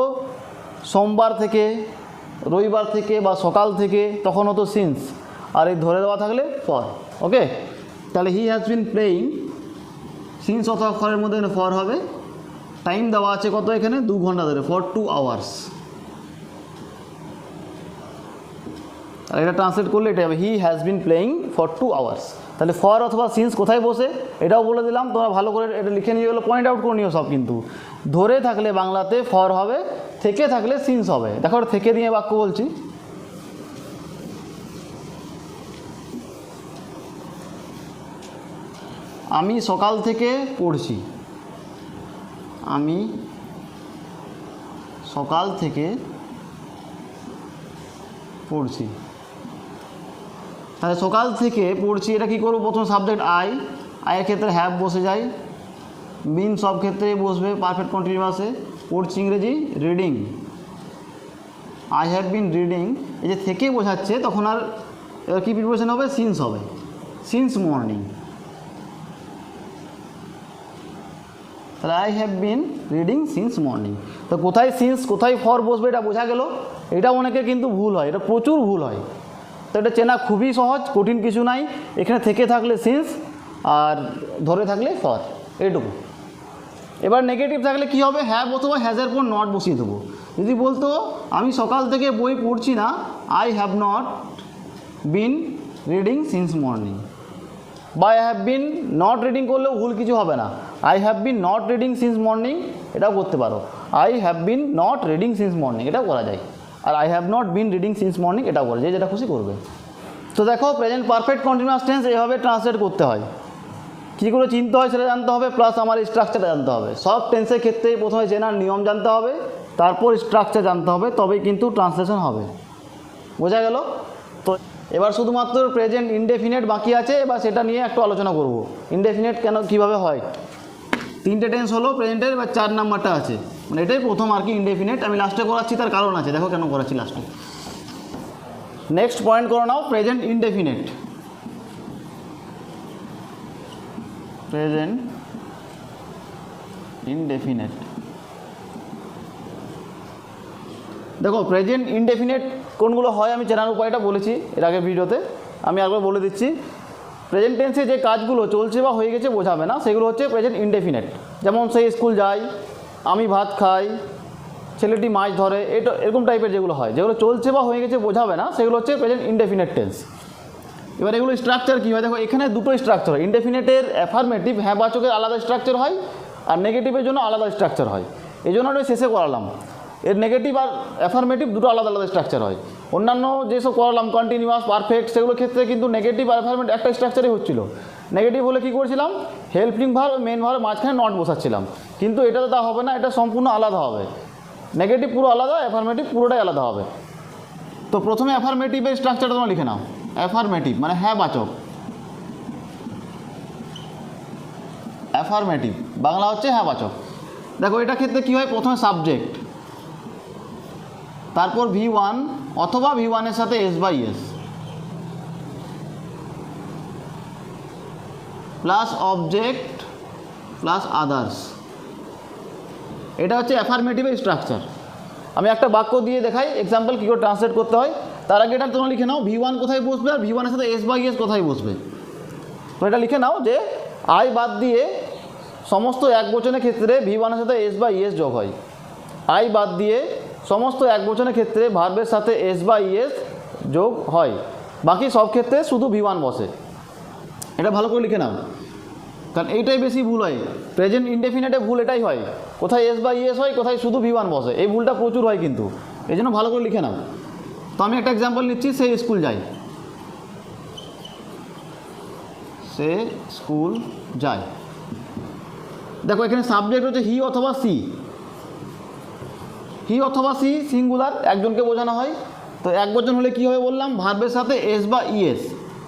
সোমবার থেকে, রবিবার থেকে বা সকাল থেকে, তখন হতো সিন্স, আর এই ধরে দেওয়া থাকলে ফর। ওকে, তাহলে he has been playing, since অথবা ফরের মধ্যে ফর হবে। টাইম দেওয়া আছে কত এখানে, 2 ঘন্টা ধরে, ফর 2 আওয়ার্স। আর এটা ট্রান্সলেট করলে এটা হবে he has been playing for 2 hours. তাহলে ফর অথবা সিন্স কোথায় বসে এটাও বলে দিলাম, তোমরা ভালো করে এটা লিখে নিয়ে গেলো, পয়েন্ট আউট করে নিও সব। কিন্তু ধরে থাকলে বাংলাতে ফর হবে, থেকে থাকলে সিন্স হবে। দেখো থেকে দিয়ে বাক্য বলছি, আমি সকাল থেকে পড়ছি, আমি সকাল থেকে পড়ছি। তাহলে সকাল থেকে পড়ছি, এটা কী করবো, প্রথম সাবজেক্ট আয়ের ক্ষেত্রে হ্যাভ বসে যায়, বিন সব ক্ষেত্রেই বসবে পারফেক্ট কন্টিনিউয়াসে। পড়ছি ইংরেজি reading, I have been reading. এই যে থেকে বোঝাচ্ছে, তখন আর এবার কী প্রিপারেশন হবে, সিন্স হবে, সিন্স মর্নিং। তাহলে I have bin reading since morning. তো কোথায় সিন্স কোথায় ফর বসবে এটা বোঝা গেল। এটা অনেকের কিন্তু ভুল হয়, এটা প্রচুর ভুল হয়। তো এটা চেনা খুবই সহজ, কঠিন কিছু নাই। এখানে থেকে থাকলে সিন্স, আর ধরে থাকলে ফর, এইটুকু। এবার নেগেটিভ থাকলে কি হবে, হ্যাভ অথবা হ্যাজের পর নট বসিয়ে দেবো। যদি বলতো আমি সকাল থেকে বই পড়ছি না, I have not been reading since morning. বা I have been not reading করলেও ভুল কিছু হবে না, I have been not reading since morning এটাও করতে পারো। I have been not reading since morning এটাও করা যায়, আর I have not been reading since morning এটাও করা যায়, যেটা খুশি করবে। তো দেখো প্রেজেন্ট পারফেক্ট কন্টিনিউয়াস টেন্স এইভাবে ট্রান্সলেট করতে হয়। কী করে চিনতে হয় সেটা জানতে হবে, প্লাস আমার স্ট্রাকচারটা জানতে হবে। সব টেন্সের ক্ষেত্রেই প্রথমে চেনার নিয়ম জানতে হবে, তারপর স্ট্রাকচার জানতে হবে, তবেই কিন্তু ট্রান্সলেশন হবে। বোঝা গেল? তো এবার শুধুমাত্র প্রেজেন্ট ইনডেফিনেট বাকি আছে, এবার সেটা নিয়ে একটু আলোচনা করব। ইনডেফিনেট কেন কীভাবে হয়, 3টে টেন্স হলো প্রেজেন্টের, এবার 4 নাম্বারটা আছে, মানে এটাই প্রথম আর কি ইনডেফিনেট। আমি লাস্টে করাচ্ছি, তার কারণ আছে, দেখো কেন করাচ্ছি লাস্টে। নেক্সট পয়েন্ট করে নাও, প্রেজেন্ট ইনডেফিনেট। প্রেজেন্ট ইনডেফিনেট, দেখো প্রেজেন্ট ইনডেফিনেট কোনগুলো হয় আমি চেনার উপায়টা বলেছি এর আগের ভিডিওতে, আমি একবার বলে দিচ্ছি। প্রেজেন্ট টেন্সে যে কাজগুলো চলছে বা হয়ে গেছে বোঝাবে না, সেগুলো হচ্ছে প্রেজেন্ট ইনডেফিনেট। যেমন সে স্কুল যায়, আমি ভাত খাই, ছেলেটি মাছ ধরে, এটা এরকম টাইপের যেগুলো হয়, যেগুলো চলছে বা হয়ে গেছে বোঝাবে না, সেগুলো হচ্ছে প্রেজেন্ট ইনডেফিনেট টেন্স। এবার এগুলো স্ট্রাকচার কী হয়, দেখো এখানে দুটো স্ট্রাকচার হয়। ইনডেফিনেটের অ্যাফার্মেটিভ হ্যাঁ বাচকের আলাদা স্ট্রাকচার হয়, আর নেগেটিভের জন্য আলাদা স্ট্রাকচার হয়। এই জন্য আমি শেষে করালাম, এর নেগেটিভ আর অ্যাফার্মেটিভ দুটো আলাদা আলাদা স্ট্রাকচার হয়। অন্যান্য যেসব করালাম কন্টিনিউয়াস, পারফেক্ট, সেগুলোর ক্ষেত্রে কিন্তু নেগেটিভ আর অ্যাফার্মেটিভ একটা স্ট্রাকচারই হচ্ছিল। নেগেটিভ হলে কী করছিলাম, হেল্পিং ভার্ব মেন ভার্ব মাঝখানে নট বসাচ্ছিলাম, কিন্তু এটাতে তা হবে না, এটা সম্পূর্ণ আলাদা হবে। নেগেটিভ পুরো আলাদা, অ্যাফার্মেটিভ পুরোটাই আলাদা হবে। তো প্রথমে অ্যাফার্মেটিভের স্ট্রাকচারটা তোমরা লিখে নাও। অ্যাফার্মেটিভ মানে হ্যাঁ বাচক, অ্যাফার্মেটিভ বাংলা হচ্ছে হ্যাঁ বাচক। দেখো এটা ক্ষেত্রে কী হয়, প্রথমে সাবজেক্ট, তারপর V1 অথবা V1-এর সাথে S/S plus object plus others. এটা হচ্ছে অ্যাফার্মেটিভের স্ট্রাকচার। আমি একটা বাক্য দিয়ে দেখাই এক্সাম্পল কী করে ট্রান্সলেট করতে হয়। তার আগে এটা তোমরা লিখে নাও V1 কোথায় বসবে আর V1-এর সাথে S/S কোথায় বসবে। তো এটা লিখে নাও যে আই বাদ দিয়ে সমস্ত এক বচনের ক্ষেত্রে V1-এর সাথে S/S যোগ হয়। আই বাদ দিয়ে সমস্ত এক বচনের ক্ষেত্রে ভার্বের সাথে S/S যোগ হয়, বাকি সব ক্ষেত্রে শুধু V1 বসে। এটা ভালো করে লিখে নাও, কারণ এইটাই বেশি ভুল হয়। প্রেজেন্ট ইনডেফিনেটে ভুল এটাই হয়, কোথায় S/S হয়, কোথায় শুধু V1 বসে, এই ভুলটা প্রচুর হয় কিন্তু, এই জন্য ভালো করে লিখে নাও। তো আমি একটা এক্সাম্পল নিচ্ছি, সে স্কুল যায়, সে স্কুল যায়। দেখো এখানে সাবজেক্ট হচ্ছে হি অথবা সি, হি অথবা সি সিঙ্গুলার, একজনকে বোঝানো হয়। তো এক বচন হলে কী হবে বললাম, ভার্বের সাথে S/S।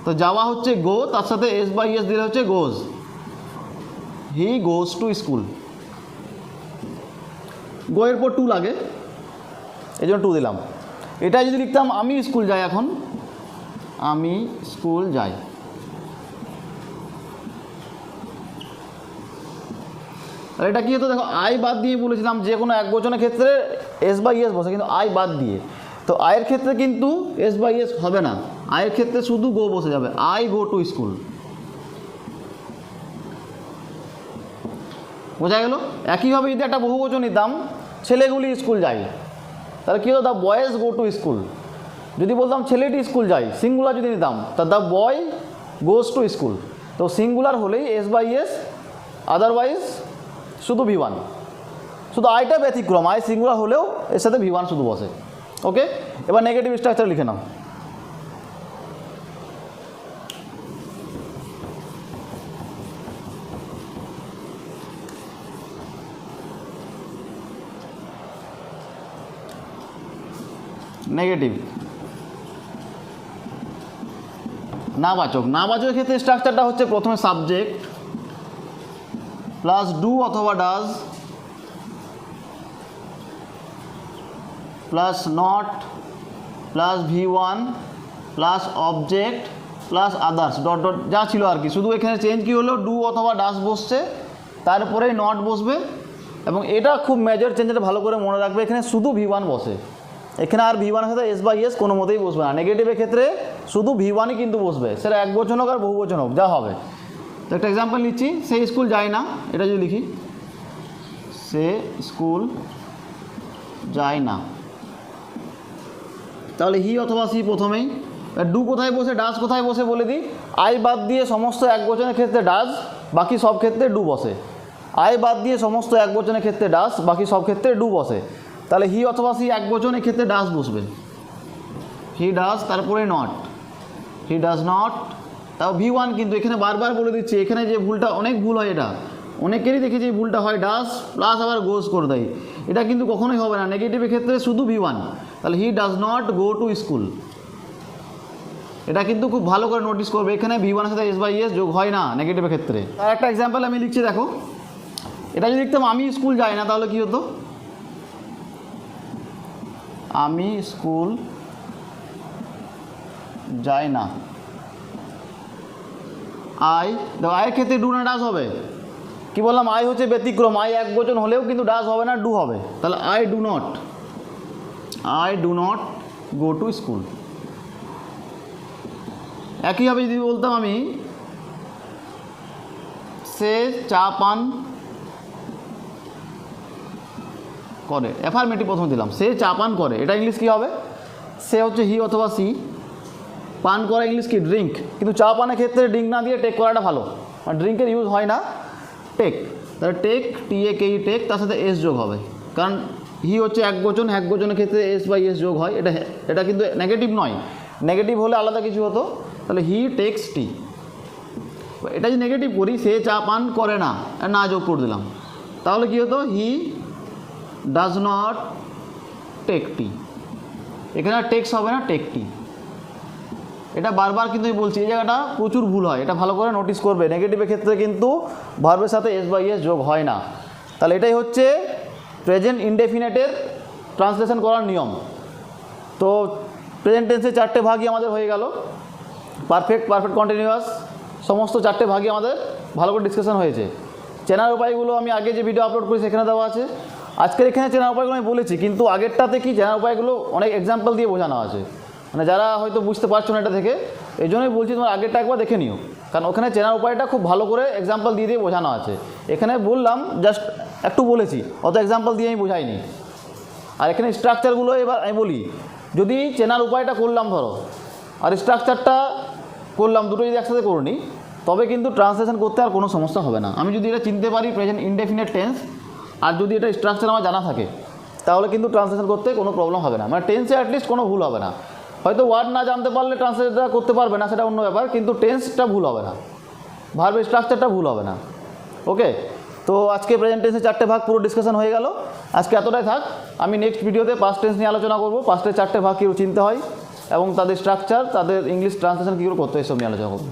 তো যাওয়া হচ্ছে গো, তার সাথে S/S দিলে হচ্ছে গোজ, হি গোজ টু স্কুল। গো এর পর টু লাগে, এই জন্য টু দিলাম। এটা যদি লিখতাম আমি স্কুল যাই, এখন আমি স্কুল যাই, আর এটা কি হতো দেখো, আই বাদ দিয়ে বলেছিলাম যে কোনো এক বচনের ক্ষেত্রে এস বাই এস বসে, কিন্তু আই বাদ দিয়ে। তো আয়ের ক্ষেত্রে কিন্তু এস বাই এস হবে না, আয়ের ক্ষেত্রে শুধু গো বসে যাবে, আই গো টু স্কুল। বোঝা গেল? একইভাবে যদি একটা বহুবচন নিতাম, ছেলেগুলি স্কুল যায়, তাহলে কী হতো, the boys go to school. যদি বলতাম ছেলেটি স্কুল যায়, সিঙ্গুলার যদি নিতাম, তা the boy goes to school. তো সিঙ্গুলার হলেই এস বাই এস, আদারওয়াইজ শুধু V1। শুধু আইটা ব্যতিক্রম, আই সিঙ্গুলার হলেও এর সাথে V1 শুধু বসে। ওকে, এবার নেগেটিভ স্ট্রাকচার লিখে নাও। নেগেটিভ নাবাচক, নাবাচকের ক্ষেত্রে স্ট্রাকচারটা হচ্ছে প্রথমে সাবজেক্ট প্লাস ডু অথবা does plus not plus V1 plus object plus others dot dot যা ছিল আর কি। শুধু এখানে চেঞ্জ কী হলো, ডু অথবা ডাজ বসছে, তারপরেই নট বসবে। এবং এটা খুব মেজর চেঞ্জ, এটা ভালো করে মনে রাখবে, এখানে শুধু V1 বসে, এখানে আর V1 এর সাথে এস বাই এস কোনো মতেই বসবে না। নেগেটিভের ক্ষেত্রে শুধু V1ই কিন্তু বসবে, সেটা এক বচন হোক আর বহু বচন হোক, যা হবে। তো একটা এক্সাম্পল নিচ্ছি, সে স্কুল যায় না, এটা যদি লিখি, সে স্কুল যায় না, তাহলে হি অথবা সি প্রথমেই। ডু কোথায় বসে, ডাজ কোথায় বসে বলে দিই, আই বাদ দিয়ে সমস্ত এক বচনের ক্ষেত্রে ডাজ, বাকি সব ক্ষেত্রে ডু বসে। আই বাদ দিয়ে সমস্ত এক বচনের ক্ষেত্রে ডাজ, বাকি সব ক্ষেত্রে ডু বসে। তাহলে হি অথবা সি এক বচন, ক্ষেত্রে ডাজ বসবে, হি ডাজ, তারপরে নট, হি ডাজ নট। তাও V1 কিন্তু এখানে বারবার বলে দিচ্ছি, এখানে যে ভুলটা, অনেক ভুল হয় এটা, অনেকেরই দেখেছি এই ভুলটা হয়, ডাজ প্লাস আবার গোজ করে দেয়, এটা কিন্তু কখনোই হবে না। নেগেটিভের ক্ষেত্রে শুধু V1, তাহলে he does not go to school. এটা কিন্তু খুব ভালো করে নোটিস করবে, এখানে V1 এর সাথে এস বাই এস যোগ হয় না নেগেটিভের ক্ষেত্রে। আর একটা এক্সাম্পল আমি লিখছি দেখো, এটা যদি লিখতাম আমি স্কুল যাই না, তাহলে কী হতো, আমি স্কুল যাই না। আই দেখো, আয়ের ক্ষেত্রে ডু না ডাজ হবে, কি বললাম, আই হচ্ছে ব্যতিক্রম, আই এক বচন হলেও কিন্তু ডাজ হবে না, ডু হবে। তাহলে I do not go to school. একইভাবে যদি বলতাম আমি সে চা পান করে, অ্যাফার্মেটিভ প্রথমে দিলাম, সে চা পান করে, এটা ইংলিশ কী হবে, সে হচ্ছে হি অথবা সি, পান করা ইংলিশ কি ড্রিঙ্ক, কিন্তু চা পানের ক্ষেত্রে ড্রিঙ্ক না দিয়ে টেক করাটা ভালো, মানে ড্রিঙ্কের ইউজ হয় না, টেক। তাহলে টেক, TAKE টেক, তার সাথে এস যোগ হবে, কারণ হি হচ্ছে এক বচন, এক বচনের ক্ষেত্রে এস বাই এস যোগ হয়। এটা কিন্তু নেগেটিভ নয়, নেগেটিভ হলে আলাদা কিছু হতো, তাহলে হি টেক্স টি। এটা যদি নেগেটিভ করি, সে চা পান করে না, না যোগ করে দিলাম, তাহলে কী হতো, he does not take tea. এখানে আর টেক্স হবে না, টেক টি। এটা বারবার কিন্তু আমি বলছি, এই জায়গাটা প্রচুর ভুল হয়, এটা ভালো করে নোটিস করবে। নেগেটিভের ক্ষেত্রে কিন্তু ভার্বের সাথে এস বাই এস যোগ হয় না। তাহলে এটাই হচ্ছে প্রেজেন্ট ইনডেফিনেটের ট্রান্সলেশন করার নিয়ম। তো প্রেজেন্ট টেন্সের চারটে ভাগই আমাদের হয়ে গেল, পারফেক্ট, পারফেক্ট কন্টিনিউয়াস, সমস্ত চারটে ভাগই আমাদের ভালো করে ডিসকাশন হয়েছে। চেনার উপায়গুলো আমি আগে যে ভিডিও আপলোড করি সেখানে দেওয়া আছে, আজকের এখানে চেনার উপায়গুলো আমি বলেছি, কিন্তু আগেরটাতে কি চেনার উপায়গুলো অনেক এক্সাম্পল দিয়ে বোঝানো আছে, মানে যারা হয়তো বুঝতে পারছো না এটা থেকে, এই জন্যই বলছি তোমার আগেরটা একবার দেখে নিও, কারণ ওখানে চেনার উপায়টা খুব ভালো করে এক্সাম্পল দিয়ে দিয়ে বোঝানো আছে। এখানে বললাম জাস্ট একটু বলেছি, অত এক্সাম্পল দিয়ে আমি বোঝাইনি। আর এখানে স্ট্রাকচারগুলো এবার আমি বলি, যদি চেনার উপায়টা করলাম ধরো, আর স্ট্রাকচারটা করলাম, দুটো যদি একসাথে করে নিই, তবে কিন্তু ট্রান্সলেশন করতে আর কোনো সমস্যা হবে না। আমি যদি এটা চিনতে পারি প্রেজেন্ট ইনডেফিনিট টেন্স, আর যদি এটা স্ট্রাকচার আমার জানা থাকে, তাহলে কিন্তু ট্রান্সলেশন করতে কোনো প্রবলেম হবে না, মানে টেন্সে অ্যাটলিস্ট কোনো ভুল হবে না। হয়তো ওয়ার্ড না জানতে পারলে ট্রান্সলেটটা করতে পারবে না, সেটা অন্য ব্যাপার, কিন্তু টেন্সটা ভুল হবে না, ভার্বের স্ট্রাকচারটা ভুল হবে না। ওকে, তো আজকে প্রেজেন্ট টেন্সের চারটে ভাগ পুরো ডিসকাশন হয়ে গেল। আজকে এতটাই থাক, আমি নেক্সট ভিডিওতে পাস্ট টেন্স নিয়ে আলোচনা করবো, পাস্টের চারটে ভাগ কী চিনতে হয় এবং তাদের স্ট্রাকচার, তাদের ইংলিশ ট্রান্সলেশন কী করে করতে হয়, এসব নিয়ে আলোচনা করবো।